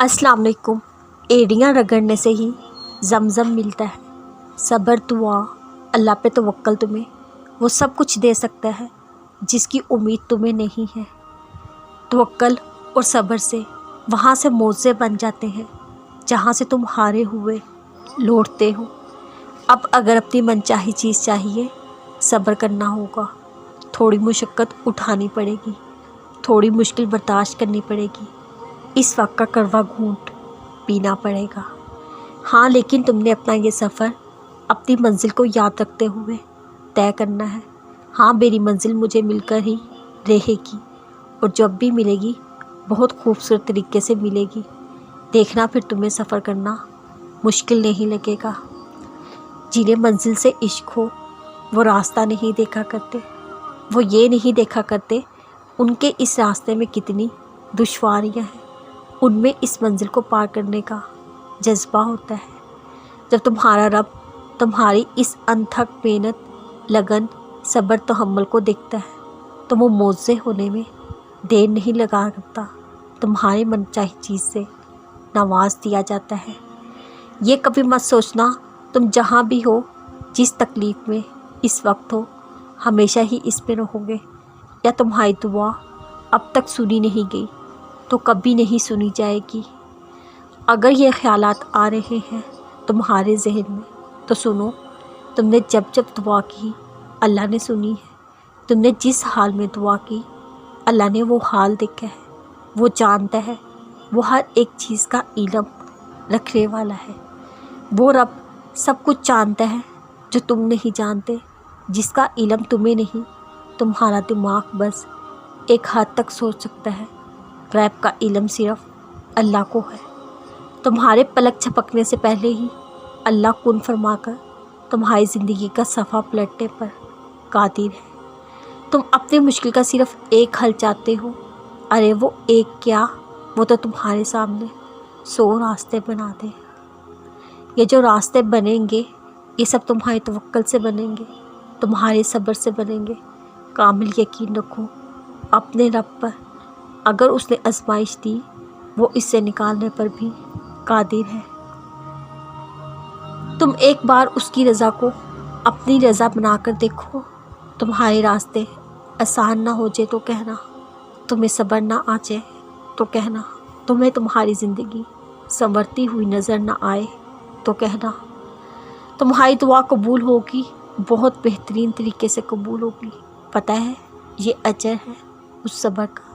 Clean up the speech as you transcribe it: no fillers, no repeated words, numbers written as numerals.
अस्सलाम वालेकुम। एड़ियाँ रगड़ने से ही ज़मज़म मिलता है। सब्र दुआ अल्लाह पे तवक्कल, तुम्हें वो सब कुछ दे सकता है जिसकी उम्मीद तुम्हें नहीं है। तवक्कल और सब्र से वहाँ से मोज़े बन जाते हैं जहाँ से तुम हारे हुए लौटते हो। अब अगर अपनी मनचाही चीज़ चाहिए, सब्र करना होगा। थोड़ी मुशक्क़त उठानी पड़ेगी, थोड़ी मुश्किल बर्दाश्त करनी पड़ेगी, इस वक्त का कड़वा घूंट पीना पड़ेगा। हाँ, लेकिन तुमने अपना ये सफ़र अपनी मंजिल को याद रखते हुए तय करना है। हाँ, मेरी मंजिल मुझे मिलकर ही रहेगी और जब भी मिलेगी बहुत खूबसूरत तरीके से मिलेगी। देखना, फिर तुम्हें सफ़र करना मुश्किल नहीं लगेगा। जिन्हें मंजिल से इश्क हो वो रास्ता नहीं देखा करते, वो ये नहीं देखा करते उनके इस रास्ते में कितनी दुश्वारियाँ हैं। उनमें इस मंजिल को पार करने का जज्बा होता है। जब तुम्हारा रब तुम्हारी इस अनथक मेहनत, लगन, सब्र तहम्मुल को देखता है तो वो मोज़े होने में देर नहीं लगा करता। तुम्हारे मनचाही चीज़ से नवाज दिया जाता है। ये कभी मत सोचना तुम जहाँ भी हो, जिस तकलीफ़ में इस वक्त हो, हमेशा ही इस पे रहोगे, या तुम्हारी दुआ अब तक सुनी नहीं गई तो कभी नहीं सुनी जाएगी। अगर ये ख़यालात आ रहे हैं तुम्हारे जहन में तो सुनो, तुमने जब जब दुआ की अल्लाह ने सुनी है। तुमने जिस हाल में दुआ की अल्लाह ने वो हाल देखा है, वो जानता है, वो हर एक चीज़ का इल्म रखने वाला है। वो रब सब कुछ जानता है जो तुम नहीं जानते, जिसका इल्म तुम्हें नहीं। तुम्हारा दिमाग बस एक हद तक सोच सकता है, गैब का इल्म सिर्फ अल्लाह को है। तुम्हारे पलक झपकने से पहले ही अल्लाह कुन फरमाकर तुम्हारी ज़िंदगी का सफ़ा पलटने पर कादिर है। तुम अपनी मुश्किल का सिर्फ एक हल चाहते हो। अरे वो एक क्या, वो तो तुम्हारे सामने 100 रास्ते बना दे। ये जो रास्ते बनेंगे ये सब तुम्हारे तवक्कल से बनेंगे, तुम्हारे सब्र से बनेंगे। कामिल यकीन रखो अपने रब पर। अगर उसने आजमाइश दी, वो इससे निकालने पर भी कादिर है। तुम एक बार उसकी रज़ा को अपनी रज़ा बनाकर देखो। तुम्हारे रास्ते आसान ना हो जाए तो कहना, तुम्हें सब्र ना आ जाए तो कहना, तुम्हें तुम्हारी ज़िंदगी संवरती हुई नज़र ना आए तो कहना, तुम्हारी दुआ कबूल होगी, बहुत बेहतरीन तरीके से कबूल होगी। पता है, ये अजर है उस सब्र का